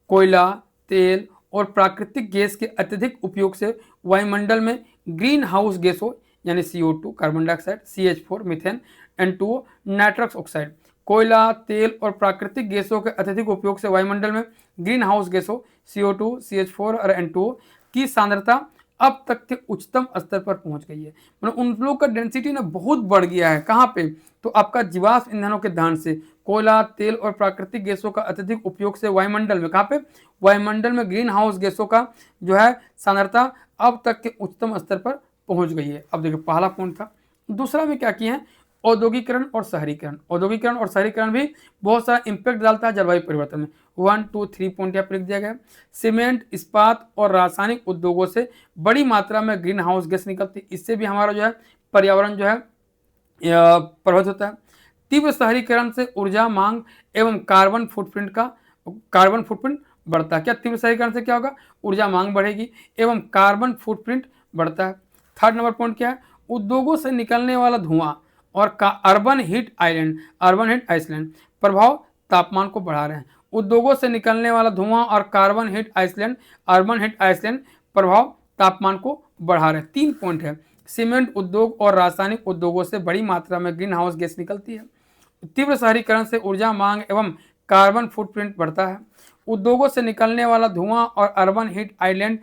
कोयला, तेल और प्राकृतिक गैस के अत्यधिक उपयोग से वायुमंडल में ग्रीन हाउस गैसों यानी CO2 carbon dioxide, CH4 methane, N2O nitrous oxide. कोयला, तेल और प्राकृतिक गैसों के अत्यधिक उपयोग से वायुमंडल में ग्रीन हाउस गैसों CO2, CH4 और N2O की सांद्रता अब तक के उच्चतम स्तर पर पहुंच गई है। मतलब उन लोगों का डेंसिटी ना बहुत बढ़ गया है। कहाँ पे? तो आपका जीवाश्म ईंधनों के दहन से, कोयला, तेल और प्राकृतिक गैसों का अत्यधिक उपयोग से वायुमंडल में, कहाँ पे? वायुमंडल में ग्रीन हाउस गैसों का जो है सांद्रता अब तक के उच्चतम स्तर पर पहुंच गई है। अब देखिए पहला पॉइंट था। दूसरा में क्या किए हैं, औद्योगिकरण और शहरीकरण। औद्योगिकरण और शहरीकरण भी बहुत सारा इंपैक्ट डालता है जलवायु परिवर्तन में। 1, 2, 3 पॉइंट यहाँ पर लिख दिया गया। सीमेंट, इस्पात और रासायनिक उद्योगों से बड़ी मात्रा में ग्रीन हाउस गैस निकलती, इससे भी हमारा जो है पर्यावरण जो है प्रभावित होता है। तीव्र शहरीकरण से ऊर्जा मांग एवं कार्बन फुटप्रिंट बढ़ता है। क्या तीव्र शहरीकरण से क्या होगा? ऊर्जा मांग बढ़ेगी एवं कार्बन फुटप्रिंट बढ़ता है। थर्ड नंबर पॉइंट क्या है, उद्योगों से निकलने वाला धुआं और अर्बन हीट आइसलैंड प्रभाव तापमान को बढ़ा रहे हैं। उद्योगों से निकलने वाला धुआं और अर्बन हीट आइसलैंड प्रभाव तापमान को बढ़ा रहे हैं। 3 पॉइंट है। सीमेंट उद्योग और रासायनिक उद्योगों से बड़ी मात्रा में ग्रीन हाउस गैस निकलती है। तीव्र शहरीकरण से ऊर्जा मांग एवं कार्बन फुटप्रिंट बढ़ता है। उद्योगों से निकलने वाला धुआं और अर्बन हीट आइलैंड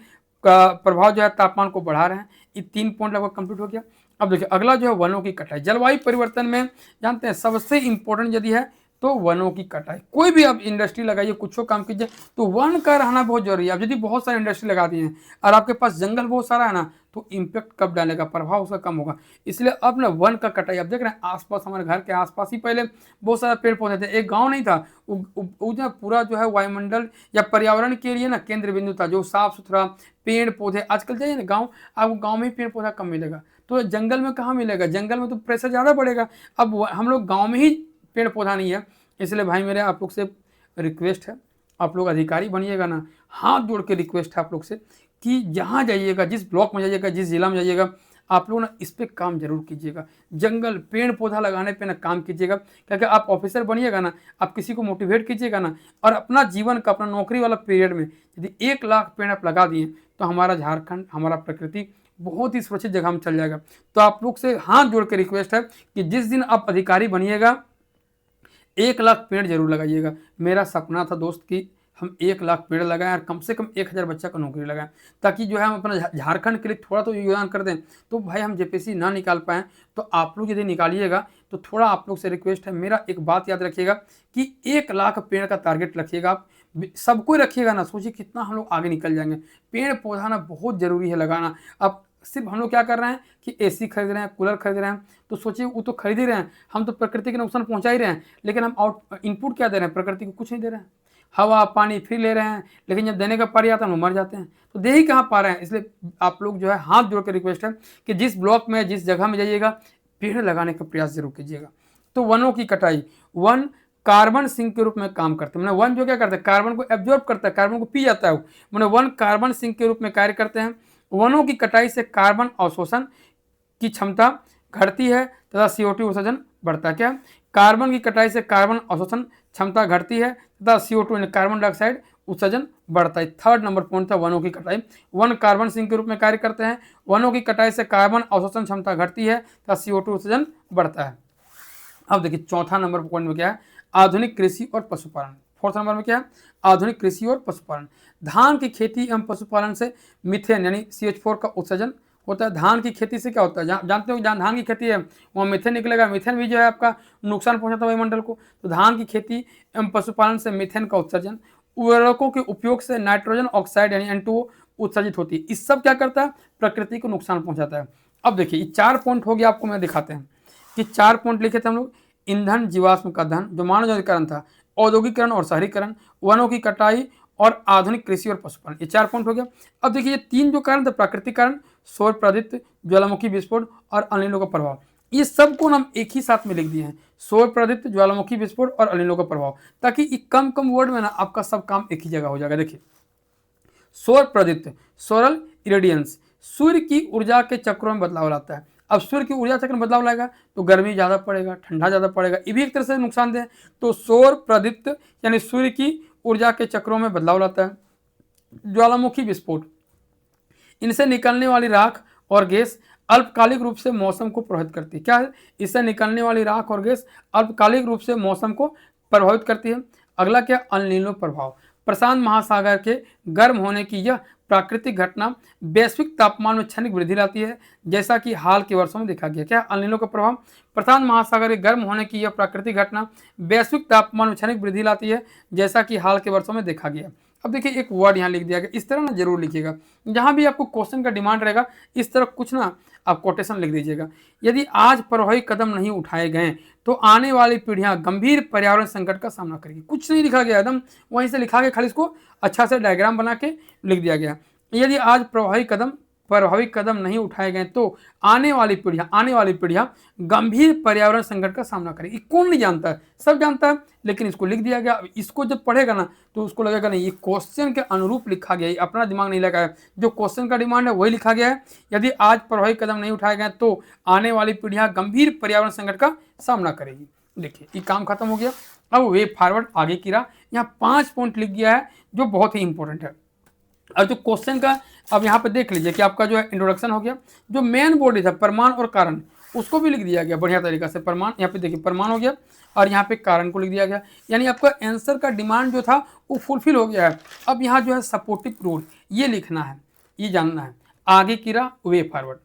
का प्रभाव जो है तापमान को बढ़ा रहे हैं। ये 3 पॉइंट लगभग कंप्लीट हो गया। अब देखिए अगला जो है वनों की कटाई। जलवायु परिवर्तन में जानते हैं सबसे इंपॉर्टेंट यदि है तो वनों की कटाई। कोई भी आप इंडस्ट्री लगाइए, कुछ काम कीजिए, तो वन का रहना बहुत जरूरी है। आप यदि बहुत सारी इंडस्ट्री लगा दिए हैं और आपके पास जंगल बहुत सारा है ना, तो इम्पैक्ट कब डालेगा, प्रभाव उसका कम होगा। इसलिए अब ना वन का कटाई, आप देख रहे हैं आसपास, हमारे घर के आसपास ही पहले बहुत सारे पेड़ पौधे थे। एक गांव नहीं था, जो पूरा जो है वायुमंडल या पर्यावरण के लिए ना केंद्र बिंदु था, जो साफ सुथरा पेड़ पौधे। आजकल जाइए ना गाँव, आपको गाँव में ही पेड़ पौधा कम मिलेगा, तो जंगल में कहाँ मिलेगा? जंगल में तो प्रेशर ज़्यादा पड़ेगा। अब हम लोग गाँव में ही पेड़ पौधा नहीं है। इसलिए भाई मेरे आप लोग से रिक्वेस्ट है, आप लोग अधिकारी बनिएगा ना, हाथ जोड़ के रिक्वेस्ट है आप लोग से कि जहाँ जाइएगा, जिस ब्लॉक में जाइएगा, जिस जिला में जाइएगा, आप लोग ना इस पे काम जरूर कीजिएगा। जंगल पेड़ पौधा लगाने पे ना काम कीजिएगा, क्योंकि आप ऑफिसर बनिएगा ना, आप किसी को मोटिवेट कीजिएगा ना, और अपना जीवन का, अपना नौकरी वाला पीरियड में यदि 1 लाख पेड़ आप लगा दिए तो हमारा झारखंड, हमारा प्रकृति बहुत ही सुरक्षित जगह में चल जाएगा। तो आप लोग से हाथ जोड़ के रिक्वेस्ट है कि जिस दिन आप अधिकारी बनिएगा 1 लाख पेड़ जरूर लगाइएगा। मेरा सपना था दोस्त कि हम 1 लाख पेड़ लगाएं और कम से कम 1000 बच्चा को नौकरी लगाएं, ताकि जो है हम अपना झारखंड के लिए थोड़ा तो योगदान कर दें। तो भाई हम JPSC ना निकाल पाएँ तो आप लोग यदि निकालिएगा तो थोड़ा आप लोग से रिक्वेस्ट है, मेरा एक बात याद रखिएगा कि 1 लाख पेड़ का टारगेट रखिएगा। आप सबको रखिएगा ना, सोचिए कितना हम लोग आगे निकल जाएंगे। पेड़ पौधा ना बहुत ज़रूरी है लगाना। अब सिर्फ हम लोग क्या कर रहे हैं कि एसी खरीद रहे हैं, कूलर खरीद रहे हैं, तो सोचिए वो तो खरीद ही रहे हैं, हम तो प्रकृति के नुकसान पहुंचा ही रहे हैं, लेकिन हम आउट इनपुट क्या दे रहे हैं, प्रकृति को कुछ नहीं दे रहे हैं। हवा पानी फ्री ले रहे हैं, लेकिन जब देने का पारी आता है हम मर जाते हैं, तो दे ही कहाँ पा रहे हैं। इसलिए आप लोग जो है हाथ जोड़ के रिक्वेस्ट है कि जिस ब्लॉक में जिस जगह में जाइएगा पेड़ लगाने का प्रयास जरूर कीजिएगा। तो वनों की कटाई, वन कार्बन सिंक के रूप में काम करते हैं, मैंने वन जो क्या करता है कार्बन को एब्जॉर्ब करता है, कार्बन को पी जाता है, मैंने वन कार्बन सिंक के रूप में कार्य करते हैं। वनों की कटाई से कार्बन अवशोषण की क्षमता घटती है तथा CO2 उत्सर्जन बढ़ता है। क्या कार्बन की कटाई से कार्बन अवशोषण क्षमता घटती है तथा CO2 यानी कार्बन डाइऑक्साइड उत्सर्जन बढ़ता है। थर्ड नंबर पॉइंट था वनों की कटाई। वन कार्बन सिंक के रूप में कार्य करते हैं, वनों की कटाई से कार्बन अवशोषण क्षमता घटती है तथा CO2 उत्सर्जन बढ़ता है। अब देखिए चौथा नंबर पॉइंट में क्या है, आधुनिक कृषि और पशुपालन। फोर्थ नंबर में क्या है, आधुनिक कृषि और पशुपालन। धान की खेती एवं पशुपालन से मीथेन यानी CH4 का उत्सर्जन होता है। धान की खेती से क्या होता है, जानते हो जहाँ धान की खेती है वहाँ मीथेन निकलेगा, मीथेन भी जो है आपका नुकसान पहुंचाता है वायुमंडल को। तो धान की खेती एवं पशुपालन से मीथेन का उत्सर्जन, उर्वरकों के उपयोग से नाइट्रोजन ऑक्साइड यानी N2O उत्सर्जित होती है। इस सब क्या करता है, प्रकृति को नुकसान पहुंचाता है। अब देखिए ये 4 पॉइंट हो गया, आपको मैं दिखाते हैं कि 4 पॉइंट लिखे थे हम लोग। ईंधन जीवाश्म का दहन जो मानव अधिकरण था, औद्योगिकरण और शहरीकरण, वनों की कटाई और आधुनिक कृषि और पशुपालन, ये 4 पॉइंट हो गया। अब देखिए ये 3 जो कारण थे, प्राकृतिक कारण, सौर प्रदित्य, ज्वालामुखी विस्फोट और अनिलों का प्रभाव, ये सब को हम एक ही साथ में लिख दिए हैं, सौर प्रदित्य, ज्वालामुखी विस्फोट और अनिलों का प्रभाव, ताकि कम कम वर्ड में ना आपका सब काम एक ही जगह हो जाएगा। देखिए सौर प्रदित्य, सोलर इरेडियंस, सूर्य की ऊर्जा के चक्रों में बदलाव लाता है। अब सूर्य की ऊर्जा चक्र में बदलाव लाएगा तो गर्मी ज़्यादा पड़ेगा, ठंडा ज़्यादा पड़ेगा, ये भी एक तरह से नुकसानदेह है। तो सौर प्रदित्य यानी सूर्य की ऊर्जा के चक्रों में बदलाव लाता है। ज्वालामुखी विस्फोट, इनसे निकलने वाली राख और गैस अल्पकालिक रूप से मौसम को प्रभावित करती है। क्या है, इससे निकलने वाली राख और गैस अल्पकालिक रूप से मौसम को प्रभावित करती है। अगला क्या, अल नीनो प्रभाव, प्रशांत महासागर के गर्म होने की यह प्राकृतिक घटना वैश्विक तापमान में क्षणिक वृद्धि लाती है, जैसा कि हाल के वर्षों में देखा गया। क्या, अल नीनो का प्रभाव, प्रशांत महासागर के गर्म होने की यह प्राकृतिक घटना वैश्विक तापमान में क्षणिक वृद्धि लाती है, जैसा कि हाल के वर्षों में देखा गया। अब देखिए एक वर्ड यहाँ लिख दिया गया, इस तरह ना जरूर लिखिएगा, जहाँ भी आपको क्वेश्चन का डिमांड रहेगा इस तरह कुछ ना आप कोटेशन लिख दीजिएगा। यदि आज प्रभावी कदम नहीं उठाए गए तो आने वाली पीढ़ियां गंभीर पर्यावरण संकट का सामना करेगी। कुछ नहीं लिखा गया, एकदम वहीं से लिखा गया, खाली इसको अच्छा से डायग्राम बना के लिख दिया गया। यदि आज प्रभावी कदम नहीं उठाए गए तो आने वाली पीढ़ियां गंभीर पर्यावरण संकट का सामना करेगी। कौन नहीं जानता है, सब जानता है, लेकिन इसको लिख दिया गया। इसको जब पढ़ेगा ना तो उसको लगेगा नहीं ये क्वेश्चन के अनुरूप लिखा गया है, अपना दिमाग नहीं लगाया, जो क्वेश्चन का डिमांड है वही लिखा गया है। यदि आज प्रभावी कदम नहीं उठाए गए तो आने वाली पीढ़ियां गंभीर पर्यावरण संकट का सामना करेगी। देखिए ये काम खत्म हो गया। अब वे फॉरवर्ड आगे की राह, यहाँ 5 पॉइंट लिख गया है जो बहुत ही इंपॉर्टेंट है। अब जो क्वेश्चन का अब यहाँ पे देख लीजिए कि आपका जो है इंट्रोडक्शन हो गया, जो मेन बॉडी था प्रमाण और कारण उसको भी लिख दिया गया बढ़िया तरीका से। प्रमाण, यहाँ पे देखिए प्रमाण हो गया और यहाँ पे कारण को लिख दिया गया, यानी आपका आंसर का डिमांड जो था वो फुलफिल हो गया है। अब यहाँ जो है सपोर्टिव रोल ये लिखना है, ये जानना है। आगे की राह, वे फॉरवर्ड,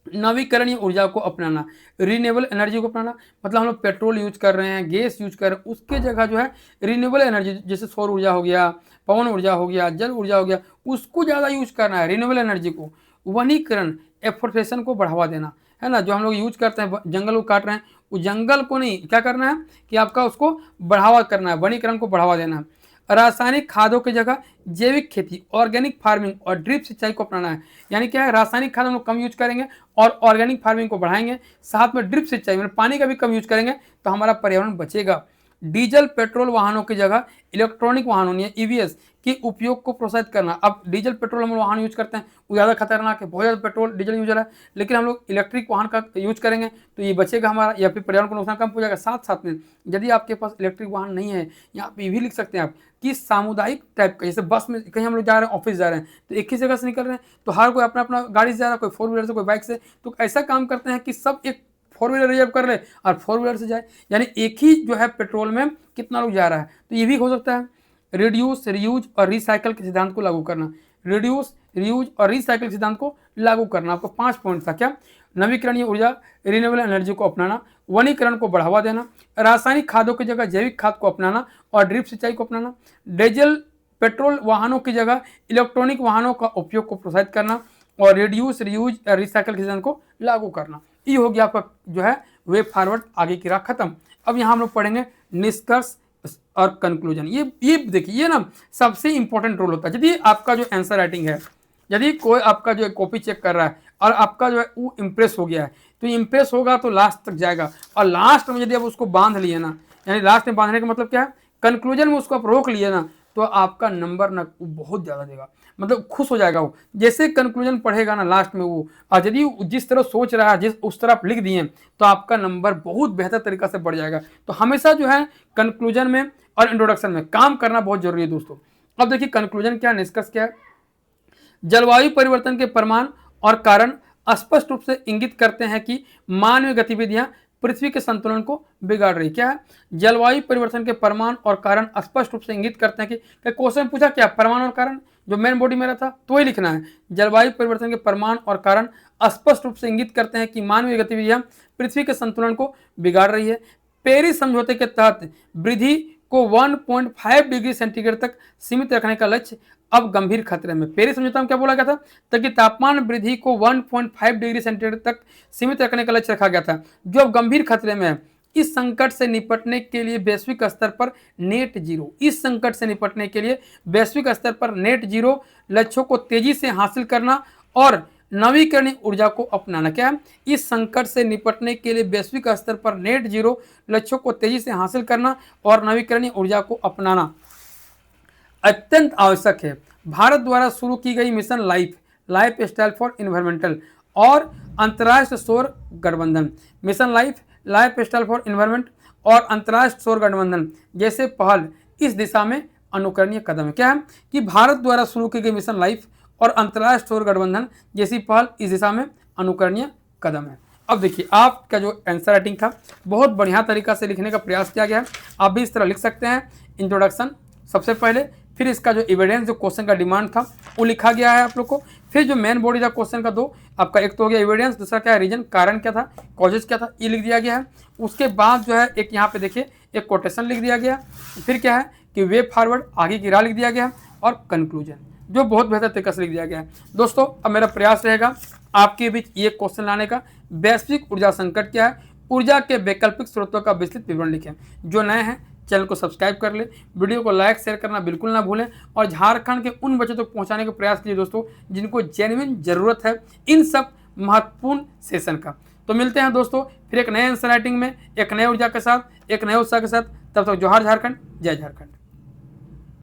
नवीकरणीय ऊर्जा को अपनाना, रिन्यूएबल एनर्जी को अपनाना, मतलब हम लोग पेट्रोल यूज कर रहे हैं, गैस यूज कर रहे हैं, उसके जगह जो है रिन्यूएबल एनर्जी जैसे सौर ऊर्जा हो गया, पवन ऊर्जा हो गया, जल ऊर्जा हो गया, उसको ज़्यादा यूज करना है, रिन्यूएबल एनर्जी को। वनीकरण, एफोरेस्टेशन को बढ़ावा देना है ना, जो हम लोग यूज करते हैं जंगल को काट रहे हैं, उस जंगल को नहीं क्या करना है कि आपका उसको बढ़ावा करना है, वनीकरण को बढ़ावा देना है। रासायनिक खादों की जगह जैविक खेती, ऑर्गेनिक फार्मिंग और ड्रिप सिंचाई को अपनाना है। यानी क्या है, रासायनिक खाद हम लोग कम यूज करेंगे और ऑर्गेनिक फार्मिंग को बढ़ाएंगे, साथ में ड्रिप सिंचाई मतलब पानी का भी कम यूज करेंगे तो हमारा पर्यावरण बचेगा। डीजल पेट्रोल वाहनों की जगह इलेक्ट्रॉनिक वाहनों यानी EVs के उपयोग को प्रोत्साहित करना। अब डीजल पेट्रोल हम लोग वाहन यूज करते हैं वो ज़्यादा खतरनाक है, बहुत ज़्यादा पेट्रोल डीजल यूज हो रहा है, लेकिन हम लोग इलेक्ट्रिक वाहन का यूज करेंगे तो ये बचेगा हमारा, या फिर पर्यावरण को नुकसान कम हो जाएगा। साथ साथ में यदि आपके पास इलेक्ट्रिक वाहन नहीं है, यहाँ पे भी लिख सकते हैं आप कि सामुदायिक टाइप का, जैसे बस में कहीं हम लोग जा रहे हैं, ऑफिस जा रहे हैं तो एक ही जगह से निकल रहे हैं तो हर कोई अपना अपना गाड़ी से जा रहा है, कोई 4 व्हीलर से, कोई बाइक से, तो ऐसा काम करते हैं कि सब एक 4 व्हीलर रिजर्व कर ले और 4 व्हीलर से जाए, यानी एक ही जो है पेट्रोल में कितना लोग जा रहा है। तो ये भी हो सकता है। रिड्यूस, रीयूज और रिसाइकल के सिद्धांत को लागू करना, रिड्यूस, रीयूज और रिसाइकल सिद्धांत को लागू करना। आपको 5 पॉइंट था। क्या, नवीकरणीय ऊर्जा, रिन्यूएबल एनर्जी को अपनाना, वनीकरण को बढ़ावा देना, रासायनिक खादों की जगह जैविक खाद को अपनाना और ड्रिप सिंचाई को अपनाना, डीजल पेट्रोल वाहनों की जगह इलेक्ट्रॉनिक वाहनों का उपयोग को प्रोत्साहित करना, और रिड्यूस, रीयूज, रिसाइकल के सिद्धांत को लागू करना। ये हो गया आपका जो है वे फॉरवर्ड, आगे की राह खत्म। अब यहाँ हम लोग पढ़ेंगे निष्कर्ष और कंक्लूजन। ये देखिए, ये ना सबसे इंपॉर्टेंट रोल होता है। यदि आपका जो आंसर राइटिंग है, यदि कोई आपका जो है कॉपी चेक कर रहा है और आपका जो है वो इम्प्रेस हो गया है, तो इम्प्रेस होगा तो लास्ट तक जाएगा, और लास्ट में यदि आप उसको बांध लिए ना, यानी लास्ट में बांधने का मतलब क्या है, कंक्लूजन में उसको आप रोक लिए ना, तो आपका नंबर ना बहुत ज़्यादा देगा, मतलब खुश हो जाएगा वो। जैसे कंक्लूजन पढ़ेगा ना लास्ट में वो, और यदि जिस तरह सोच रहा है, जिस उस तरह आप लिख दिए, तो आपका नंबर बहुत बेहतर तरीका से बढ़ जाएगा। तो हमेशा जो है कंक्लूजन में और इंट्रोडक्शन में काम करना बहुत जरूरी है दोस्तों। अब देखिए कंक्लूजन क्या, निष्कर्ष क्या है। जलवायु परिवर्तन के प्रमाण और कारण स्पष्ट रूप से इंगित करते हैं कि मानवीय गतिविधियां पृथ्वी के संतुलन को बिगाड़ रही। क्या है, जलवायु परिवर्तन के प्रमाण और कारण स्पष्ट रूप से इंगित करते हैं कि क्वेश्चन पूछा क्या, प्रमाण और कारण, जो मेन बॉडी मेरा था तो वही लिखना है। जलवायु परिवर्तन के प्रमाण और कारण स्पष्ट रूप से इंगित करते हैं कि मानवीय गतिविधियां पृथ्वी के संतुलन को बिगाड़ रही है। पेरिस समझौते के तहत वृद्धि को 1.5 डिग्री सेंटीग्रेड तक सीमित रखने का लक्ष्य अब गंभीर खतरे में। पेरिस समझौता में क्या बोला गया था, ताकि तापमान वृद्धि को 1.5 डिग्री सेंटीग्रेड तक सीमित रखने का लक्ष्य रखा गया था, जो अब गंभीर खतरे में है। इस संकट से निपटने के लिए वैश्विक स्तर पर नेट जीरो, इस संकट से निपटने के लिए वैश्विक स्तर पर नेट जीरो लक्ष्यों को तेजी से हासिल करना और नवीकरणीय ऊर्जा को अपनाना। क्या है, इस संकट से निपटने के लिए वैश्विक स्तर पर नेट जीरो लक्ष्यों को तेजी से हासिल करना और नवीकरणीय ऊर्जा को अपनाना अत्यंत आवश्यक है। भारत द्वारा शुरू की गई mission life style for environmental और अंतर्राष्ट्रीय सौर गठबंधन, mission life style for environment और अंतर्राष्ट्रीय सौर गठबंधन जैसे पहल इस दिशा में अनुकरणीय कदम है। क्या है कि भारत द्वारा शुरू की गई मिशन लाइफ और अंतर्राष्ट्रीय सौर गठबंधन जैसी पहल इस दिशा में अनुकरणीय कदम है। अब देखिए आपका जो आंसर राइटिंग था बहुत बढ़िया तरीका से लिखने का प्रयास किया गया है। आप भी इस तरह लिख सकते हैं। इंट्रोडक्शन सबसे पहले, फिर इसका जो एविडेंस, जो क्वेश्चन का डिमांड था वो लिखा गया है आप लोग को, फिर जो मेन बॉडी था क्वेश्चन का दो आपका, एक तो हो गया एविडेंस, दूसरा क्या है रीजन, कारण क्या था, कॉजेज क्या था, ये लिख दिया गया है। उसके बाद जो है एक यहाँ पे देखिए एक कोटेशन लिख दिया गया, फिर क्या है कि वे फॉरवर्ड, आगे की राह लिख दिया गया, और कंक्लूजन जो बहुत बेहतर तरीके से लिख दिया गया है। दोस्तों अब मेरा प्रयास रहेगा आपके बीच ये क्वेश्चन लाने का, वैश्विक ऊर्जा संकट क्या है, ऊर्जा के वैकल्पिक स्रोतों का विस्तृत विवरण लिखें। जो नए हैं चैनल को सब्सक्राइब कर ले, वीडियो को लाइक शेयर करना बिल्कुल ना भूलें, और झारखंड के उन बच्चों तक पहुंचाने का प्रयास कीजिए दोस्तों जिनको जेन्युइन ज़रूरत है इन सब महत्वपूर्ण सेशन का। तो मिलते हैं दोस्तों फिर एक नए आंसर राइटिंग में, एक नए ऊर्जा के साथ, एक नए उत्साह के साथ। तब तक जोहार झारखंड, जय झारखंड।